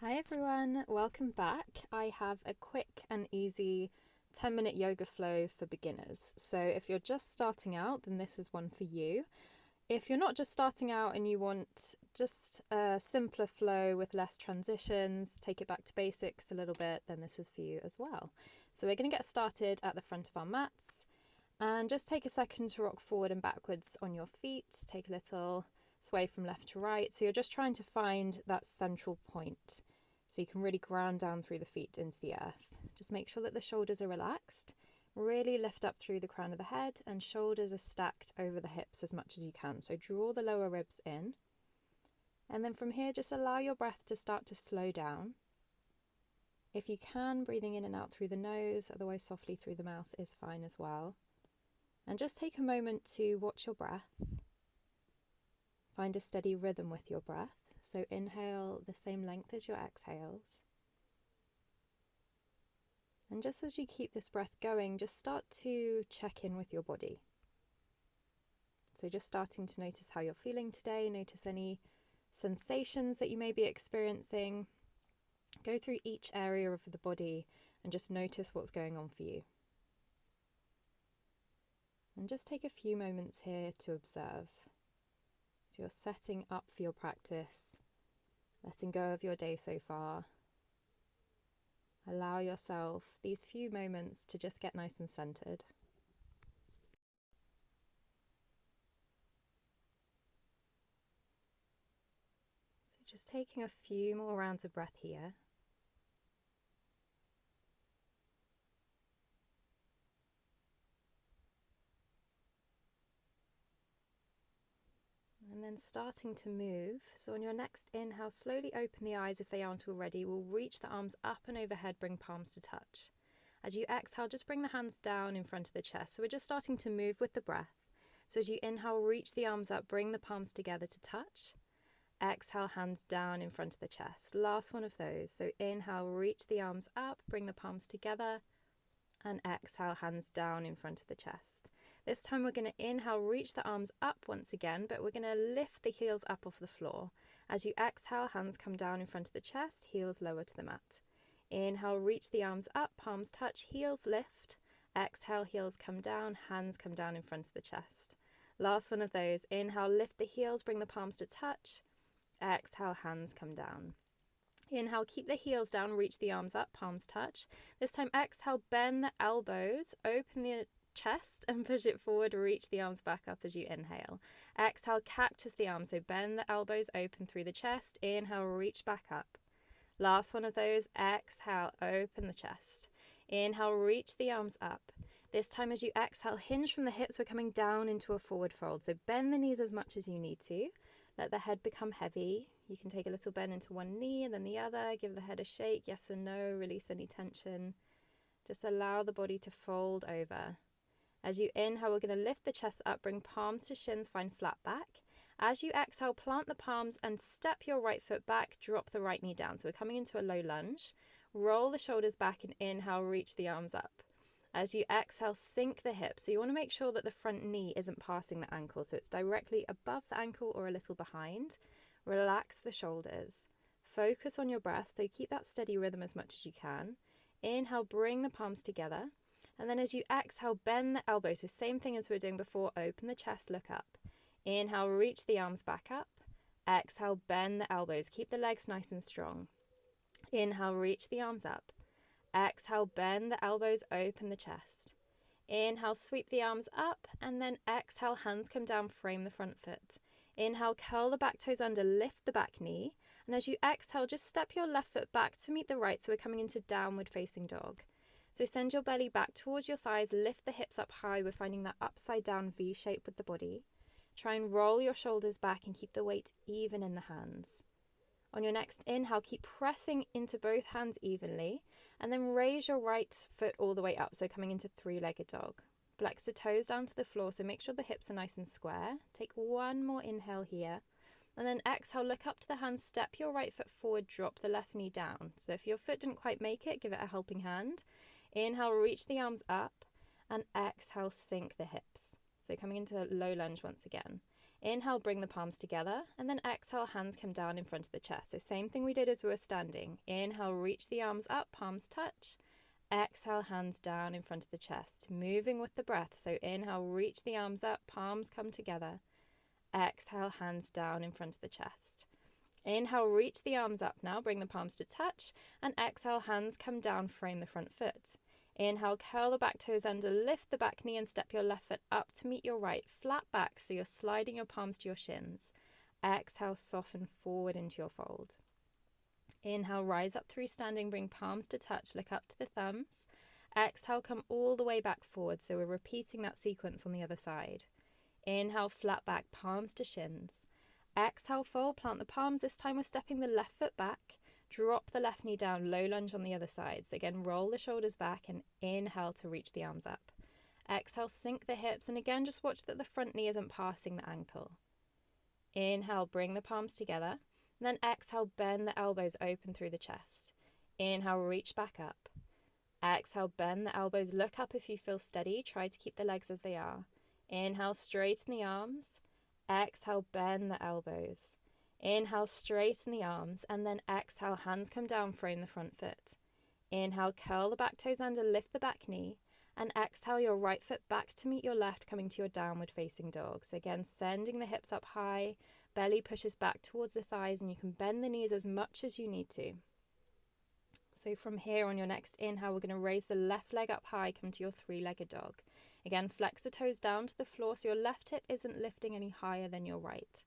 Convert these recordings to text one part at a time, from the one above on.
Hi everyone, welcome back. I have a quick and easy 10-minute yoga flow for beginners. So if you're just starting out, then this is one for you. If you're not just starting out and you want just a simpler flow with less transitions, take it back to basics a little bit, then this is for you as well. So we're going to get started at the front of our mats and just take a second to rock forward and backwards on your feet. Take a little sway from left to right. So you're just trying to find that central point so you can really ground down through the feet into the earth. Just make sure that the shoulders are relaxed. Really lift up through the crown of the head and shoulders are stacked over the hips as much as you can. So draw the lower ribs in. And then from here, just allow your breath to start to slow down. If you can, breathing in and out through the nose, otherwise softly through the mouth is fine as well. And just take a moment to watch your breath. Find a steady rhythm with your breath. So inhale the same length as your exhales. And just as you keep this breath going, just start to check in with your body. So just starting to notice how you're feeling today, notice any sensations that you may be experiencing. Go through each area of the body and just notice what's going on for you. And just take a few moments here to observe. So you're setting up for your practice, letting go of your day so far. Allow yourself these few moments to just get nice and centered. So just taking a few more rounds of breath here. And then starting to move. So on your next inhale, slowly open the eyes if they aren't already. We'll reach the arms up and overhead, bring palms to touch. As you exhale, just bring the hands down in front of the chest. So we're just starting to move with the breath. So as you inhale, reach the arms up, bring the palms together to touch. Exhale, hands down in front of the chest. Last one of those. So inhale, reach the arms up, bring the palms together. And exhale, hands down in front of the chest. This time we're going to inhale, reach the arms up once again, but we're going to lift the heels up off the floor. As you exhale, hands come down in front of the chest, heels lower to the mat. Inhale, reach the arms up, palms touch, heels lift. Exhale, heels come down, hands come down in front of the chest. Last one of those. Inhale, lift the heels, bring the palms to touch. Exhale, hands come down. Inhale, keep the heels down, reach the arms up, palms touch. This time exhale, bend the elbows, open the chest and push it forward, reach the arms back up as you inhale. Exhale, cactus the arms, so bend the elbows open through the chest. Inhale, reach back up. Last one of those, exhale, open the chest. Inhale, reach the arms up. This time as you exhale, hinge from the hips, we're coming down into a forward fold. So bend the knees as much as you need to. Let the head become heavy. You can take a little bend into one knee and then the other. Give the head a shake, yes and no. Release any tension. Just allow the body to fold over. As you inhale, we're going to lift the chest up, bring palms to shins, find flat back. As you exhale, plant the palms and step your right foot back, drop the right knee down. So we're coming into a low lunge. Roll the shoulders back and inhale, reach the arms up. As you exhale, sink the hips. So you want to make sure that the front knee isn't passing the ankle. So it's directly above the ankle or a little behind. Relax the shoulders. Focus on your breath. So keep that steady rhythm as much as you can. Inhale, bring the palms together. And then as you exhale, bend the elbows. So same thing as we were doing before. Open the chest, look up. Inhale, reach the arms back up. Exhale, bend the elbows. Keep the legs nice and strong. Inhale, reach the arms up. Exhale, bend the elbows, open the chest. Inhale, sweep the arms up, and then exhale, hands come down, frame the front foot. Inhale, curl the back toes under, lift the back knee. And as you exhale, just step your left foot back to meet the right, so we're coming into downward facing dog. So send your belly back towards your thighs, lift the hips up high. We're finding that upside down V shape with the body. Try and roll your shoulders back and keep the weight even in the hands. On your next inhale, keep pressing into both hands evenly, and then raise your right foot all the way up, so coming into three-legged dog. Flex the toes down to the floor, so make sure the hips are nice and square. Take one more inhale here, and then exhale, look up to the hands, step your right foot forward, drop the left knee down. So if your foot didn't quite make it, give it a helping hand. Inhale, reach the arms up, and exhale, sink the hips. So coming into low lunge once again. Inhale, bring the palms together, and then exhale, hands come down in front of the chest. So same thing we did as we were standing. Inhale, reach the arms up, palms touch. Exhale, hands down in front of the chest, moving with the breath. So inhale, reach the arms up, palms come together. Exhale, hands down in front of the chest. Inhale, reach the arms up now, bring the palms to touch, and exhale, hands come down, frame the front foot. Inhale, curl the back toes under, lift the back knee and step your left foot up to meet your right, flat back, so you're sliding your palms to your shins. Exhale, soften forward into your fold. Inhale, rise up through standing, bring palms to touch, look up to the thumbs. Exhale, come all the way back forward, so we're repeating that sequence on the other side. Inhale, flat back, palms to shins. Exhale, fold, plant the palms. This time we're stepping the left foot back. Drop the left knee down, low lunge on the other side. So again, roll the shoulders back and inhale to reach the arms up. Exhale, sink the hips, and again, just watch that the front knee isn't passing the ankle. Inhale, bring the palms together. Then exhale, bend the elbows open through the chest. Inhale, reach back up. Exhale, bend the elbows, look up if you feel steady. Try to keep the legs as they are. Inhale, straighten the arms. Exhale, bend the elbows. Inhale, straighten the arms, and then exhale, hands come down, frame the front foot. Inhale, curl the back toes under, lift the back knee, and exhale your right foot back to meet your left, coming to your downward facing dog. So again, sending the hips up high, belly pushes back towards the thighs, and you can bend the knees as much as you need to. So from here, on your next inhale, we're going to raise the left leg up high, come to your three-legged dog. Again, flex the toes down to the floor so your left hip isn't lifting any higher than your right.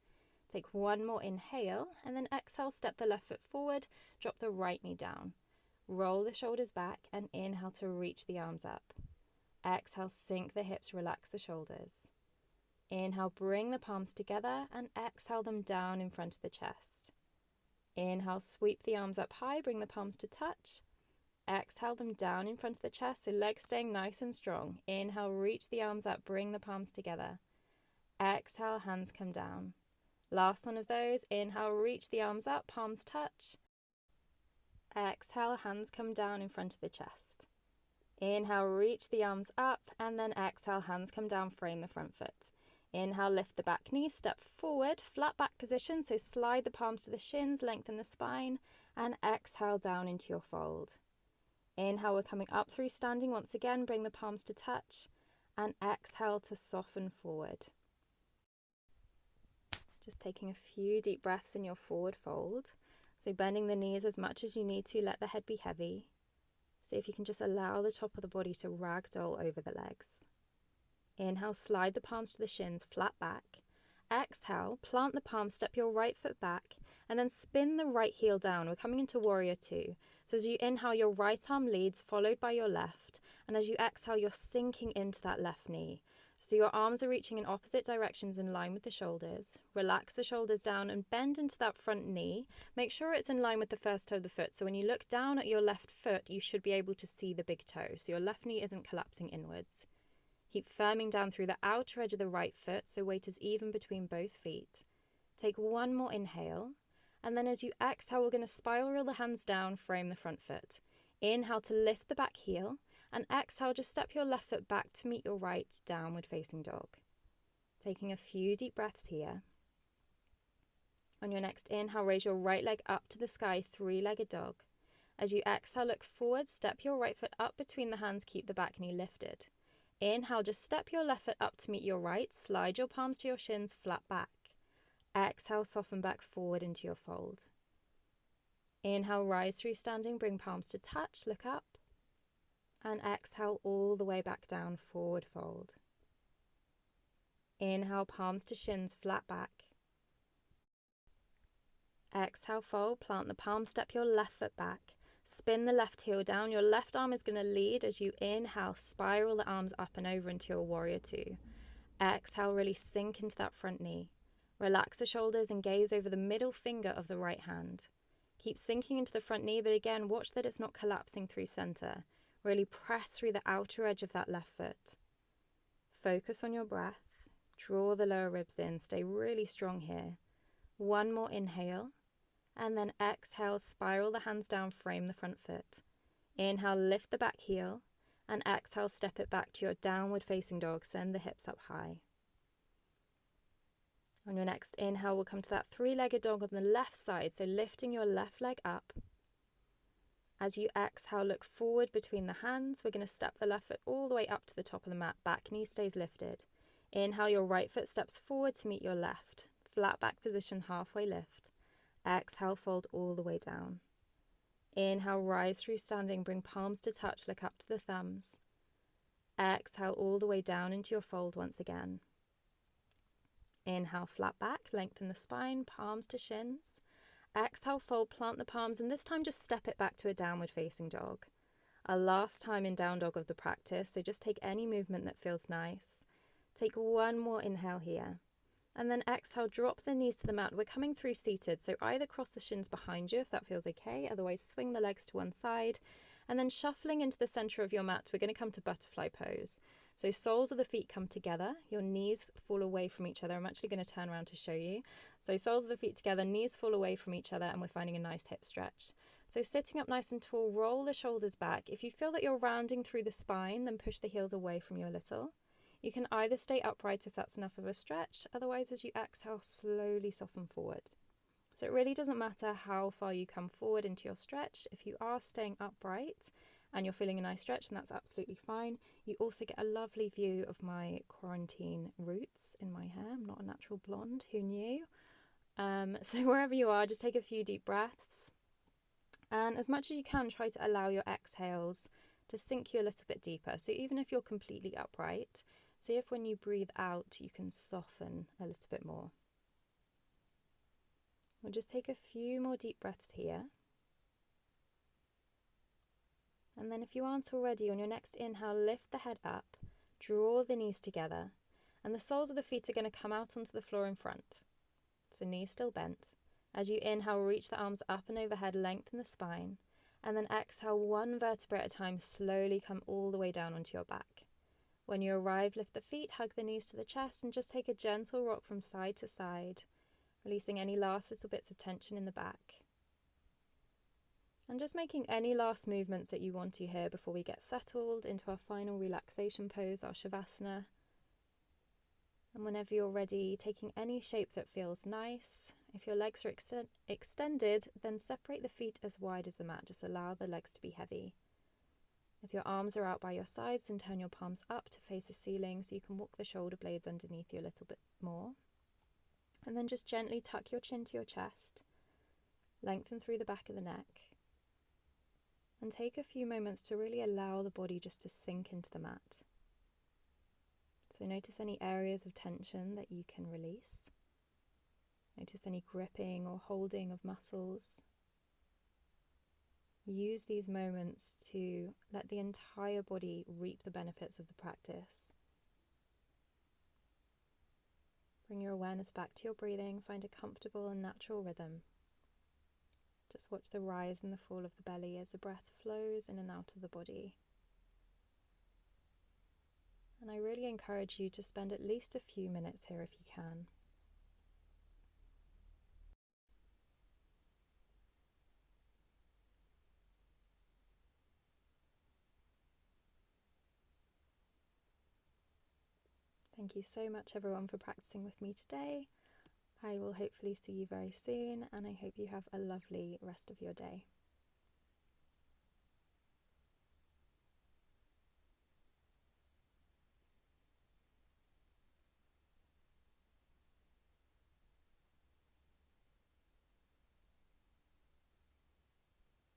Take one more inhale, and then exhale, step the left foot forward, drop the right knee down. Roll the shoulders back, and inhale to reach the arms up. Exhale, sink the hips, relax the shoulders. Inhale, bring the palms together, and exhale them down in front of the chest. Inhale, sweep the arms up high, bring the palms to touch. Exhale them down in front of the chest, so legs staying nice and strong. Inhale, reach the arms up, bring the palms together. Exhale, hands come down. Last one of those. Inhale, reach the arms up, palms touch. Exhale, hands come down in front of the chest. Inhale, reach the arms up, and then exhale, hands come down, frame the front foot. Inhale, lift the back knee, step forward, flat back position, so slide the palms to the shins, lengthen the spine, and exhale down into your fold. Inhale, we're coming up through standing once again, bring the palms to touch, and exhale to soften forward. Just taking a few deep breaths in your forward fold. So bending the knees as much as you need to, let the head be heavy. See if you can just allow the top of the body to ragdoll over the legs. Inhale, slide the palms to the shins, flat back. Exhale, plant the palms, step your right foot back, and then spin the right heel down. We're coming into warrior two. So as you inhale, your right arm leads, followed by your left. And as you exhale, you're sinking into that left knee. So your arms are reaching in opposite directions in line with the shoulders. Relax the shoulders down and bend into that front knee. Make sure it's in line with the first toe of the foot. So when you look down at your left foot, you should be able to see the big toe. So your left knee isn't collapsing inwards. Keep firming down through the outer edge of the right foot, so weight is even between both feet. Take one more inhale, and then as you exhale, we're going to spiral the hands down, frame the front foot. Inhale to lift the back heel, and exhale, just step your left foot back to meet your right, downward facing dog. Taking a few deep breaths here. On your next inhale, raise your right leg up to the sky, three-legged dog. As you exhale, look forward, step your right foot up between the hands, keep the back knee lifted. Inhale, just step your left foot up to meet your right, slide your palms to your shins, flat back. Exhale, soften back forward into your fold. Inhale, rise through standing, bring palms to touch, look up. And exhale all the way back down, forward fold. Inhale, palms to shins, flat back. Exhale, fold, plant the palms, step your left foot back. Spin the left heel down. Your left arm is going to lead as you inhale, spiral the arms up and over into your warrior two. Exhale, really sink into that front knee. Relax the shoulders and gaze over the middle finger of the right hand. Keep sinking into the front knee, but again, watch that it's not collapsing through center. Really press through the outer edge of that left foot. Focus on your breath. Draw the lower ribs in. Stay really strong here. One more inhale. And then exhale, spiral the hands down, frame the front foot. Inhale, lift the back heel. And exhale, step it back to your downward facing dog. Send the hips up high. On your next inhale, we'll come to that three-legged dog on the left side, so lifting your left leg up. As you exhale, look forward between the hands. We're going to step the left foot all the way up to the top of the mat. Back knee stays lifted. Inhale, your right foot steps forward to meet your left. Flat back position, halfway lift. Exhale, fold all the way down. Inhale, rise through standing, bring palms to touch, look up to the thumbs. Exhale all the way down into your fold once again. Inhale, flat back, lengthen the spine, palms to shins. Exhale, fold, plant the palms, and this time just step it back to a downward facing dog. Our last time in down dog of the practice, so just take any movement that feels nice. Take one more inhale here. And then exhale, drop the knees to the mat. We're coming through seated, so either cross the shins behind you if that feels okay, otherwise swing the legs to one side. And then shuffling into the center of your mat, we're going to come to butterfly pose. So soles of the feet come together, your knees fall away from each other. I'm actually going to turn around to show you. So soles of the feet together, knees fall away from each other, and we're finding a nice hip stretch. So sitting up nice and tall, roll the shoulders back. If you feel that you're rounding through the spine, then push the heels away from you a little. You can either stay upright if that's enough of a stretch, otherwise as you exhale, slowly soften forward. So it really doesn't matter how far you come forward into your stretch. If you are staying upright and you're feeling a nice stretch, then that's absolutely fine. You also get a lovely view of my quarantine roots in my hair. I'm not a natural blonde, who knew? So wherever you are, just take a few deep breaths. And as much as you can, try to allow your exhales to sink you a little bit deeper. So even if you're completely upright, see if when you breathe out, you can soften a little bit more. We'll just take a few more deep breaths here. And then if you aren't already, on your next inhale, lift the head up, draw the knees together, and the soles of the feet are going to come out onto the floor in front. So knees still bent. As you inhale, reach the arms up and overhead, lengthen the spine, and then exhale one vertebra at a time, slowly come all the way down onto your back. When you arrive, lift the feet, hug the knees to the chest, and just take a gentle rock from side to side, releasing any last little bits of tension in the back. And just making any last movements that you want to here before we get settled into our final relaxation pose, our Shavasana. And whenever you're ready, taking any shape that feels nice. If your legs are extended, then separate the feet as wide as the mat. Just allow the legs to be heavy. If your arms are out by your sides, then turn your palms up to face the ceiling so you can walk the shoulder blades underneath you a little bit more. And then just gently tuck your chin to your chest, lengthen through the back of the neck, and take a few moments to really allow the body just to sink into the mat. So notice any areas of tension that you can release. Notice any gripping or holding of muscles. Use these moments to let the entire body reap the benefits of the practice. Bring your awareness back to your breathing. Find a comfortable and natural rhythm. Just watch the rise and the fall of the belly as the breath flows in and out of the body. And I really encourage you to spend at least a few minutes here if you can. Thank you so much everyone for practicing with me today. I will hopefully see you very soon, and I hope you have a lovely rest of your day.